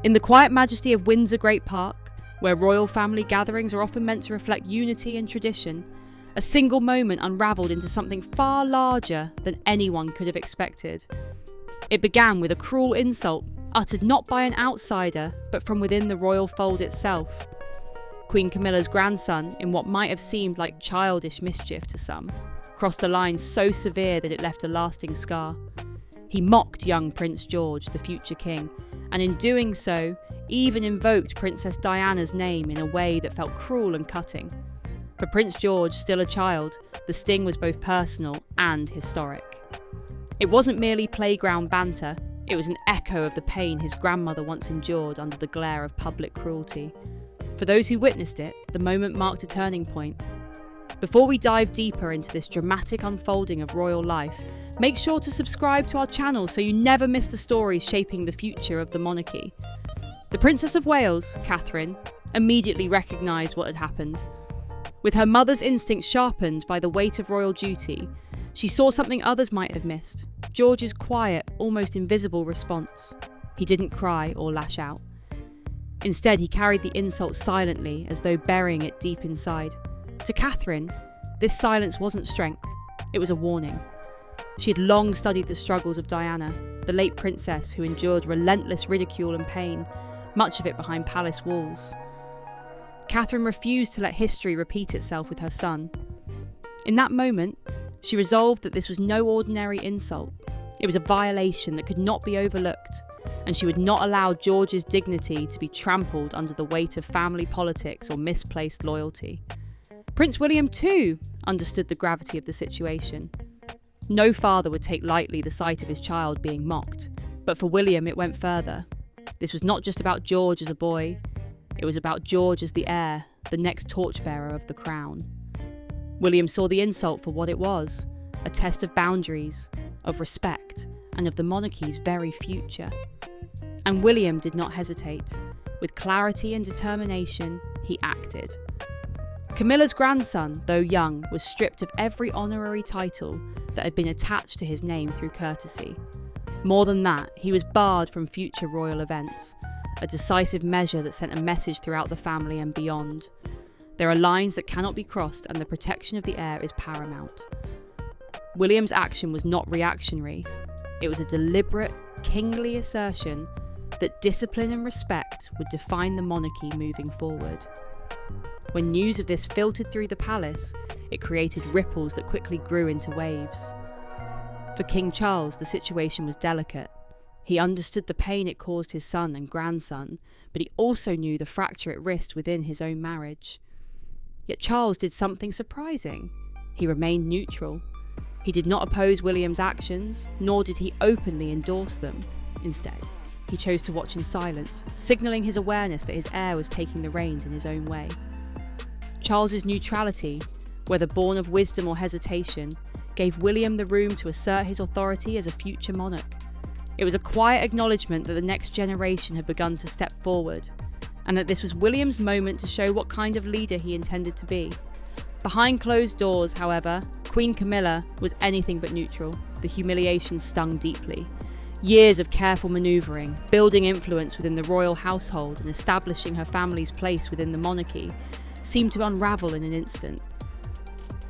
In the quiet majesty of Windsor Great Park, where royal family gatherings are often meant to reflect unity and tradition, a single moment unravelled into something far larger than anyone could have expected. It began with a cruel insult uttered not by an outsider, but from within the royal fold itself. Queen Camilla's grandson, in what might have seemed like childish mischief to some, crossed a line so severe that it left a lasting scar. He mocked young Prince George, the future king, and in doing so, even invoked Princess Diana's name in a way that felt cruel and cutting. For Prince George, still a child, the sting was both personal and historic. It wasn't merely playground banter, it was an echo of the pain his grandmother once endured under the glare of public cruelty. For those who witnessed it, the moment marked a turning point. Before we dive deeper into this dramatic unfolding of royal life, make sure to subscribe to our channel so you never miss the stories shaping the future of the monarchy. The Princess of Wales, Catherine, immediately recognised what had happened. With her mother's instincts sharpened by the weight of royal duty, she saw something others might have missed: George's quiet, almost invisible response. He didn't cry or lash out. Instead, he carried the insult silently, as though burying it deep inside. To Catherine, this silence wasn't strength, it was a warning. She had long studied the struggles of Diana, the late princess who endured relentless ridicule and pain, much of it behind palace walls. Catherine refused to let history repeat itself with her son. In that moment, she resolved that this was no ordinary insult. It was a violation that could not be overlooked, and she would not allow George's dignity to be trampled under the weight of family politics or misplaced loyalty. Prince William, too, understood the gravity of the situation. No father would take lightly the sight of his child being mocked, but for William it went further. This was not just about George as a boy, it was about George as the heir, the next torchbearer of the crown. William saw the insult for what it was, a test of boundaries, of respect, and of the monarchy's very future. And William did not hesitate. With clarity and determination, he acted. Camilla's grandson, though young, was stripped of every honorary title that had been attached to his name through courtesy. More than that, he was barred from future royal events, a decisive measure that sent a message throughout the family and beyond. There are lines that cannot be crossed, and the protection of the heir is paramount. William's action was not reactionary. It was a deliberate, kingly assertion that discipline and respect would define the monarchy moving forward. When news of this filtered through the palace, it created ripples that quickly grew into waves. For King Charles, the situation was delicate. He understood the pain it caused his son and grandson, but he also knew the fracture it risked within his own marriage. Yet Charles did something surprising. He remained neutral. He did not oppose William's actions, nor did he openly endorse them. Instead, he chose to watch in silence, signalling his awareness that his heir was taking the reins in his own way. Charles's neutrality, whether born of wisdom or hesitation, gave William the room to assert his authority as a future monarch. It was a quiet acknowledgement that the next generation had begun to step forward, and that this was William's moment to show what kind of leader he intended to be. Behind closed doors, however, Queen Camilla was anything but neutral. The humiliation stung deeply. Years of careful manoeuvring, building influence within the royal household and establishing her family's place within the monarchy seemed to unravel in an instant.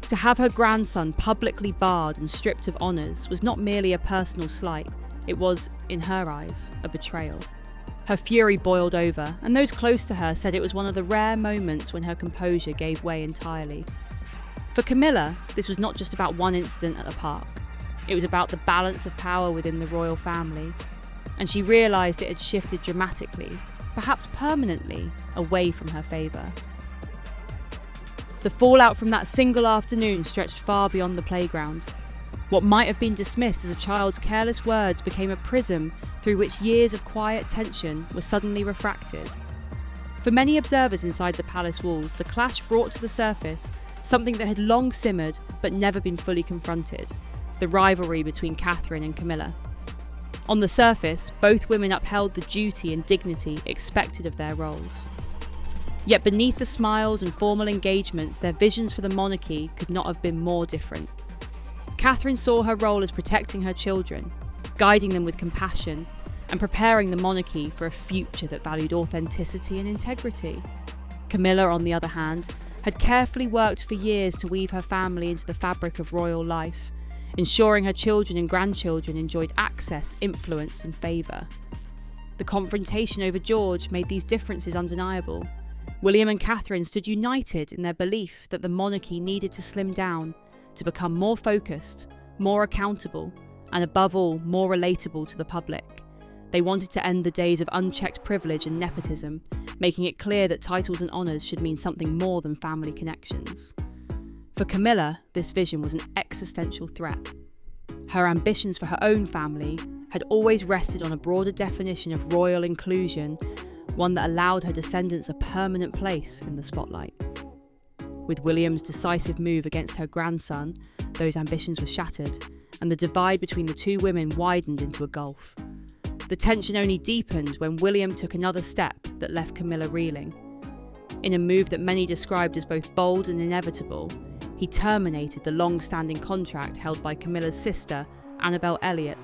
To have her grandson publicly barred and stripped of honours was not merely a personal slight, it was, in her eyes, a betrayal. Her fury boiled over, and those close to her said it was one of the rare moments when her composure gave way entirely. For Camilla, this was not just about one incident at the park. It was about the balance of power within the royal family, and she realised it had shifted dramatically, perhaps permanently, away from her favour. The fallout from that single afternoon stretched far beyond the playground. What might have been dismissed as a child's careless words became a prism through which years of quiet tension were suddenly refracted. For many observers inside the palace walls, the clash brought to the surface something that had long simmered but never been fully confronted: the rivalry between Catherine and Camilla. On the surface, both women upheld the duty and dignity expected of their roles. Yet beneath the smiles and formal engagements, their visions for the monarchy could not have been more different. Catherine saw her role as protecting her children, guiding them with compassion, and preparing the monarchy for a future that valued authenticity and integrity. Camilla, on the other hand, had carefully worked for years to weave her family into the fabric of royal life, ensuring her children and grandchildren enjoyed access, influence, and favour. The confrontation over George made these differences undeniable. William and Catherine stood united in their belief that the monarchy needed to slim down to become more focused, more accountable, and above all, more relatable to the public. They wanted to end the days of unchecked privilege and nepotism, making it clear that titles and honours should mean something more than family connections. For Camilla, this vision was an existential threat. Her ambitions for her own family had always rested on a broader definition of royal inclusion, one that allowed her descendants a permanent place in the spotlight. With William's decisive move against her grandson, those ambitions were shattered, and the divide between the two women widened into a gulf. The tension only deepened when William took another step that left Camilla reeling. In a move that many described as both bold and inevitable, he terminated the long-standing contract held by Camilla's sister, Annabel Elliot,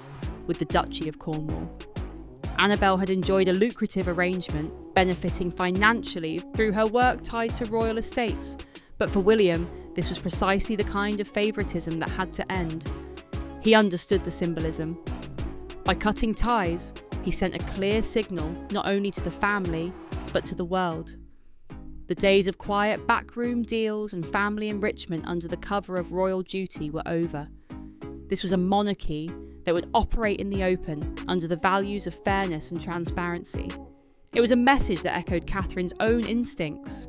with the Duchy of Cornwall. Annabel had enjoyed a lucrative arrangement, benefiting financially through her work tied to royal estates, but for William, this was precisely the kind of favoritism that had to end. He understood the symbolism. By cutting ties, he sent a clear signal not only to the family, but to the world. The days of quiet backroom deals and family enrichment under the cover of royal duty were over. This was a monarchy that would operate in the open under the values of fairness and transparency. It was a message that echoed Catherine's own instincts,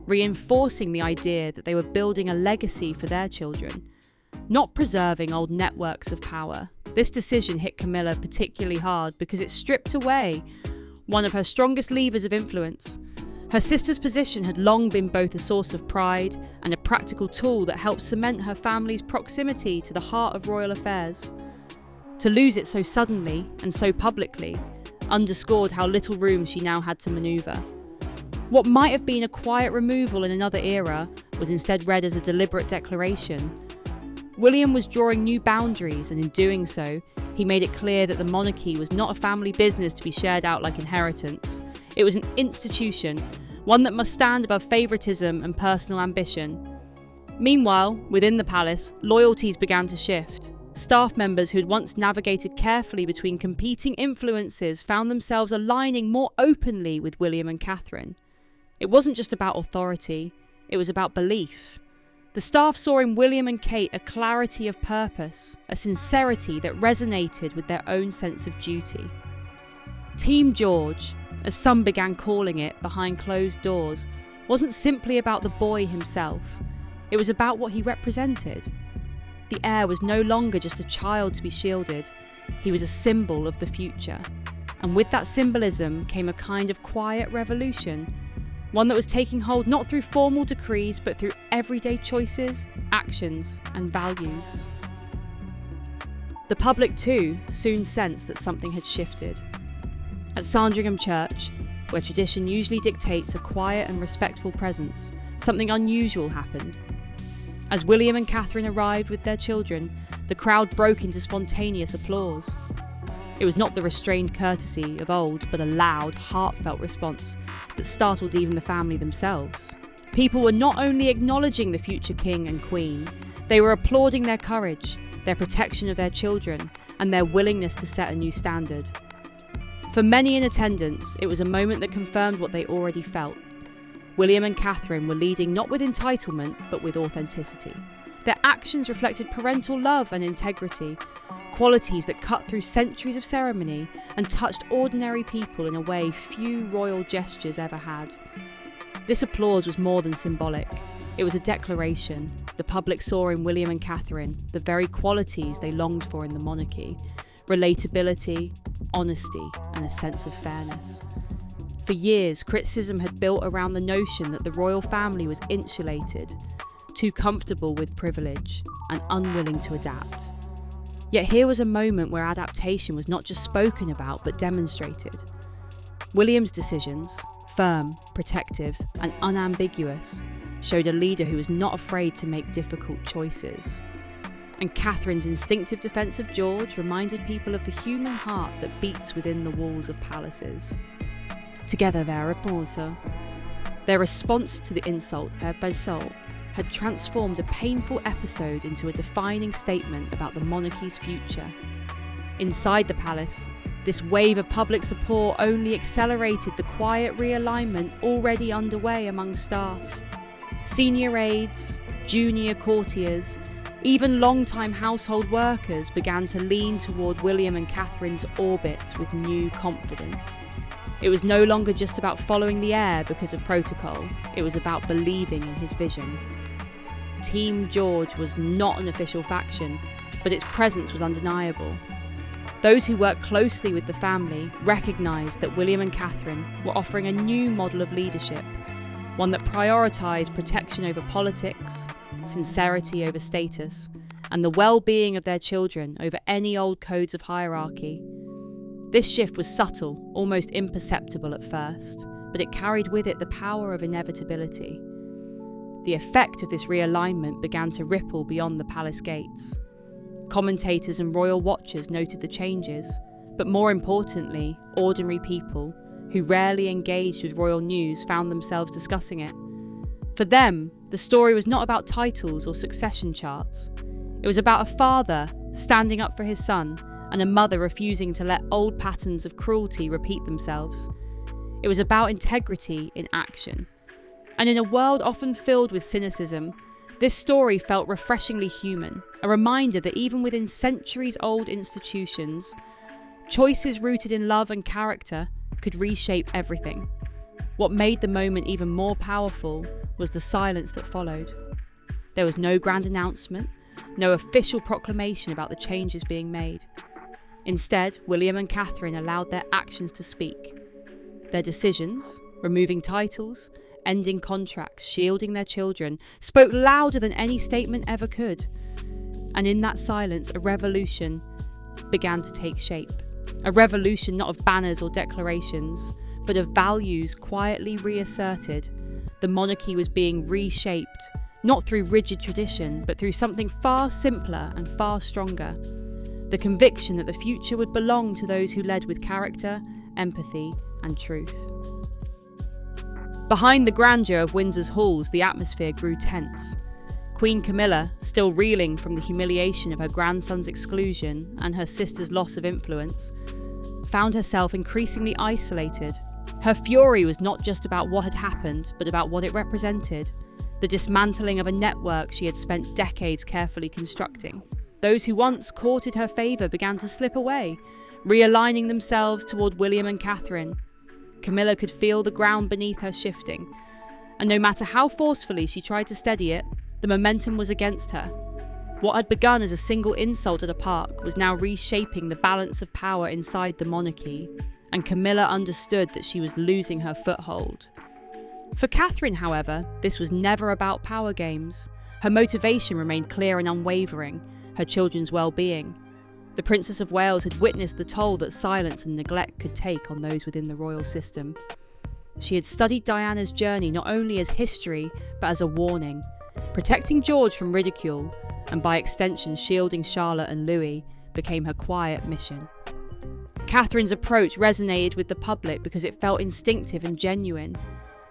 reinforcing the idea that they were building a legacy for their children, not preserving old networks of power. This decision hit Camilla particularly hard because it stripped away one of her strongest levers of influence. Her sister's position had long been both a source of pride and a practical tool that helped cement her family's proximity to the heart of royal affairs. To lose it so suddenly and so publicly underscored how little room she now had to manoeuvre. What might have been a quiet removal in another era was instead read as a deliberate declaration. William was drawing new boundaries, and in doing so, he made it clear that the monarchy was not a family business to be shared out like inheritance. It was an institution, one that must stand above favoritism and personal ambition. Meanwhile, within the palace, loyalties began to shift. Staff members who had once navigated carefully between competing influences found themselves aligning more openly with William and Catherine. It wasn't just about authority, it was about belief. The staff saw in William and Kate a clarity of purpose, a sincerity that resonated with their own sense of duty. Team George, as some began calling it behind closed doors, wasn't simply about the boy himself. It was about what he represented. The heir was no longer just a child to be shielded. He was a symbol of the future. And with that symbolism came a kind of quiet revolution, one that was taking hold not through formal decrees, but through everyday choices, actions, and values. The public, too, soon sensed that something had shifted. At Sandringham Church, where tradition usually dictates a quiet and respectful presence, something unusual happened. As William and Catherine arrived with their children, the crowd broke into spontaneous applause. It was not the restrained courtesy of old, but a loud, heartfelt response that startled even the family themselves. People were not only acknowledging the future king and queen, they were applauding their courage, their protection of their children, and their willingness to set a new standard. For many in attendance, it was a moment that confirmed what they already felt. William and Catherine were leading not with entitlement, but with authenticity. Their actions reflected parental love and integrity, qualities that cut through centuries of ceremony and touched ordinary people in a way few royal gestures ever had. This applause was more than symbolic. It was a declaration. The public saw in William and Catherine the very qualities they longed for in the monarchy: relatability, honesty, and a sense of fairness. For years, criticism had built around the notion that the royal family was insulated, too comfortable with privilege, and unwilling to adapt. Yet here was a moment where adaptation was not just spoken about, but demonstrated. William's decisions, firm, protective, and unambiguous, showed a leader who was not afraid to make difficult choices. and Catherine's instinctive defence of George reminded people of the human heart that beats within the walls of palaces. Together their repulsa. Their response to the insult, her basalt, had transformed a painful episode into a defining statement about the monarchy's future. Inside the palace, this wave of public support only accelerated the quiet realignment already underway among staff. Senior aides, junior courtiers, even long-time household workers began to lean toward William and Catherine's orbit with new confidence. It was no longer just about following the heir because of protocol, it was about believing in his vision. Team George was not an official faction, but its presence was undeniable. Those who worked closely with the family recognised that William and Catherine were offering a new model of leadership, one that prioritised protection over politics, sincerity over status, and the well-being of their children over any old codes of hierarchy. This shift was subtle, almost imperceptible at first, but it carried with it the power of inevitability. The effect of this realignment began to ripple beyond the palace gates. Commentators and royal watchers noted the changes, but more importantly, ordinary people who rarely engaged with royal news found themselves discussing it. For them, the story was not about titles or succession charts. It was about a father standing up for his son and a mother refusing to let old patterns of cruelty repeat themselves. It was about integrity in action. And in a world often filled with cynicism, this story felt refreshingly human, a reminder that even within centuries-old institutions, choices rooted in love and character could reshape everything. What made the moment even more powerful was the silence that followed. There was no grand announcement, no official proclamation about the changes being made. Instead, William and Catherine allowed their actions to speak. Their decisions, removing titles, ending contracts, shielding their children, spoke louder than any statement ever could. And in that silence, a revolution began to take shape. A revolution not of banners or declarations, but of values quietly reasserted. The monarchy was being reshaped, not through rigid tradition, but through something far simpler and far stronger. The conviction that the future would belong to those who led with character, empathy, and truth. Behind the grandeur of Windsor's halls, the atmosphere grew tense. Queen Camilla, still reeling from the humiliation of her grandson's exclusion and her sister's loss of influence, found herself increasingly isolated. Her fury was not just about what had happened, but about what it represented, the dismantling of a network she had spent decades carefully constructing. Those who once courted her favour began to slip away, realigning themselves toward William and Catherine. Camilla could feel the ground beneath her shifting, and no matter how forcefully she tried to steady it, the momentum was against her. What had begun as a single insult at a park was now reshaping the balance of power inside the monarchy, and Camilla understood that she was losing her foothold. For Catherine, however, this was never about power games. Her motivation remained clear and unwavering, her children's well-being. The Princess of Wales had witnessed the toll that silence and neglect could take on those within the royal system. She had studied Diana's journey not only as history, but as a warning. Protecting George from ridicule, and by extension shielding Charlotte and Louis, became her quiet mission. Catherine's approach resonated with the public because it felt instinctive and genuine.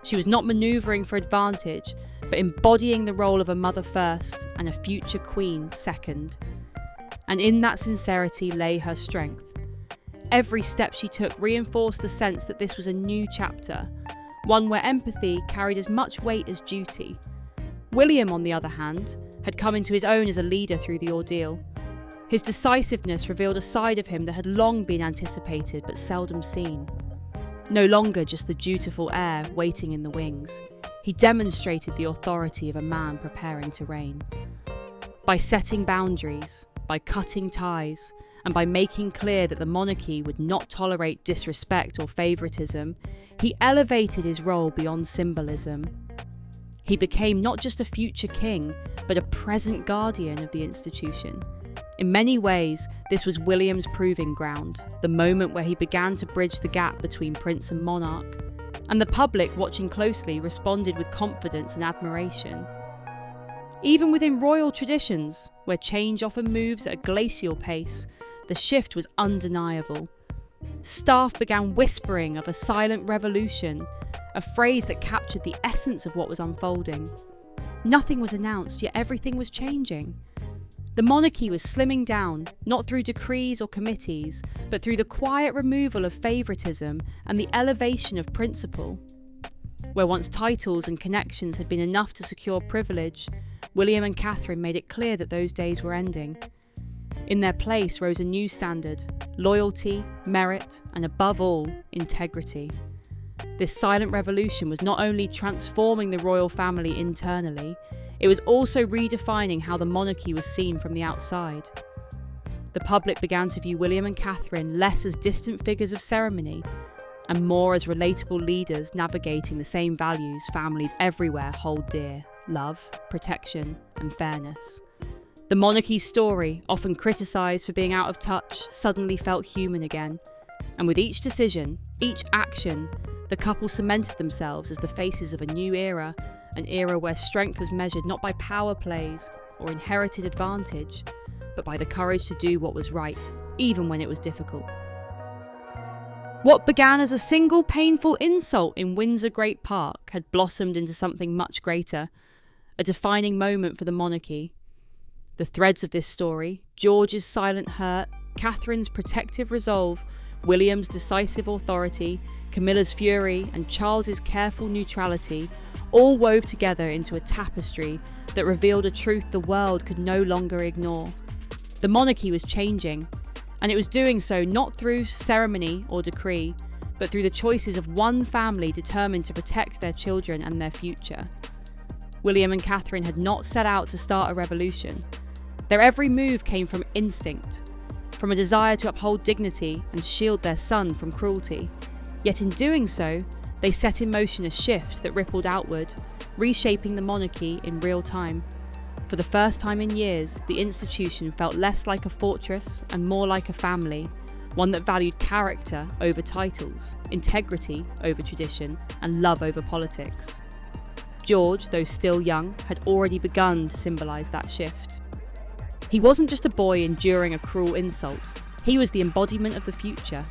She was not manoeuvring for advantage, but embodying the role of a mother first and a future queen second. And in that sincerity lay her strength. Every step she took reinforced the sense that this was a new chapter, one where empathy carried as much weight as duty. William, on the other hand, had come into his own as a leader through the ordeal. His decisiveness revealed a side of him that had long been anticipated but seldom seen. No longer just the dutiful heir waiting in the wings, he demonstrated the authority of a man preparing to reign. By setting boundaries, by cutting ties, and by making clear that the monarchy would not tolerate disrespect or favoritism, he elevated his role beyond symbolism. He became not just a future king, but a present guardian of the institution. In many ways, this was William's proving ground, the moment where he began to bridge the gap between prince and monarch. And the public, watching closely, responded with confidence and admiration. Even within royal traditions, where change often moves at a glacial pace, the shift was undeniable. Staff began whispering of a silent revolution, a phrase that captured the essence of what was unfolding. Nothing was announced, yet everything was changing. The monarchy was slimming down, not through decrees or committees, but through the quiet removal of favoritism and the elevation of principle. Where once titles and connections had been enough to secure privilege, William and Catherine made it clear that those days were ending. In their place rose a new standard: loyalty, merit, and above all, integrity. This silent revolution was not only transforming the royal family internally, it was also redefining how the monarchy was seen from the outside. The public began to view William and Catherine less as distant figures of ceremony, and more as relatable leaders navigating the same values families everywhere hold dear: love, protection, and fairness. The monarchy's story, often criticised for being out of touch, suddenly felt human again. And with each decision, each action, the couple cemented themselves as the faces of a new era, an era where strength was measured not by power plays or inherited advantage, but by the courage to do what was right, even when it was difficult. What began as a single painful insult in Windsor Great Park had blossomed into something much greater, a defining moment for the monarchy. The threads of this story, George's silent hurt, Catherine's protective resolve, William's decisive authority, Camilla's fury, and Charles's careful neutrality, all wove together into a tapestry that revealed a truth the world could no longer ignore. The monarchy was changing, and it was doing so not through ceremony or decree, but through the choices of one family determined to protect their children and their future. William and Catherine had not set out to start a revolution. Their every move came from instinct, from a desire to uphold dignity and shield their son from cruelty. Yet in doing so, they set in motion a shift that rippled outward, reshaping the monarchy in real time. For the first time in years, the institution felt less like a fortress and more like a family, one that valued character over titles, integrity over tradition, and love over politics. George, though still young, had already begun to symbolise that shift. He wasn't just a boy enduring a cruel insult. He was the embodiment of the future,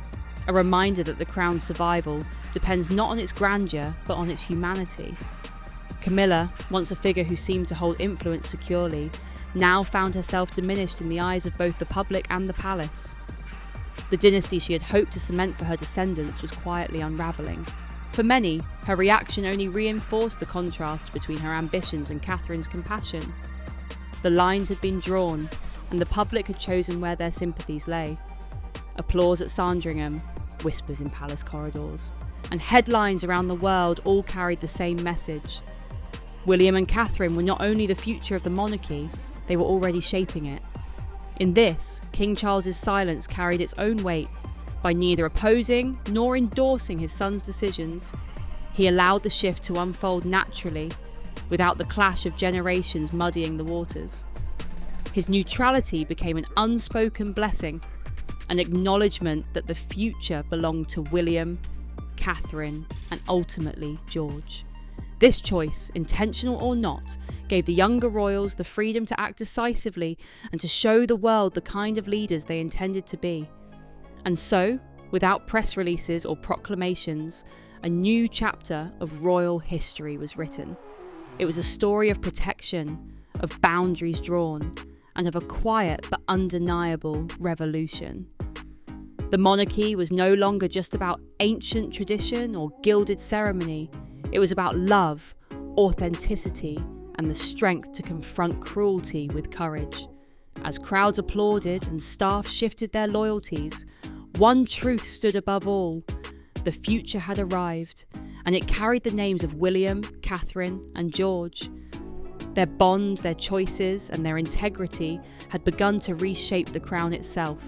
a reminder that the crown's survival depends not on its grandeur, but on its humanity. Camilla, once a figure who seemed to hold influence securely, now found herself diminished in the eyes of both the public and the palace. The dynasty she had hoped to cement for her descendants was quietly unravelling. For many, her reaction only reinforced the contrast between her ambitions and Catherine's compassion. The lines had been drawn, and the public had chosen where their sympathies lay. Applause at Sandringham, whispers in palace corridors, and headlines around the world all carried the same message. William and Catherine were not only the future of the monarchy, they were already shaping it. In this, King Charles's silence carried its own weight. By neither opposing nor endorsing his son's decisions, he allowed the shift to unfold naturally, without the clash of generations muddying the waters. His neutrality became an unspoken blessing, an acknowledgement that the future belonged to William, Catherine, and ultimately George. This choice, intentional or not, gave the younger royals the freedom to act decisively and to show the world the kind of leaders they intended to be. And so, without press releases or proclamations, a new chapter of royal history was written. It was a story of protection, of boundaries drawn, and of a quiet but undeniable revolution. The monarchy was no longer just about ancient tradition or gilded ceremony. It was about love, authenticity, and the strength to confront cruelty with courage. As crowds applauded and staff shifted their loyalties, one truth stood above all: the future had arrived, and it carried the names of William, Catherine, and George. Their bond, their choices, and their integrity had begun to reshape the crown itself.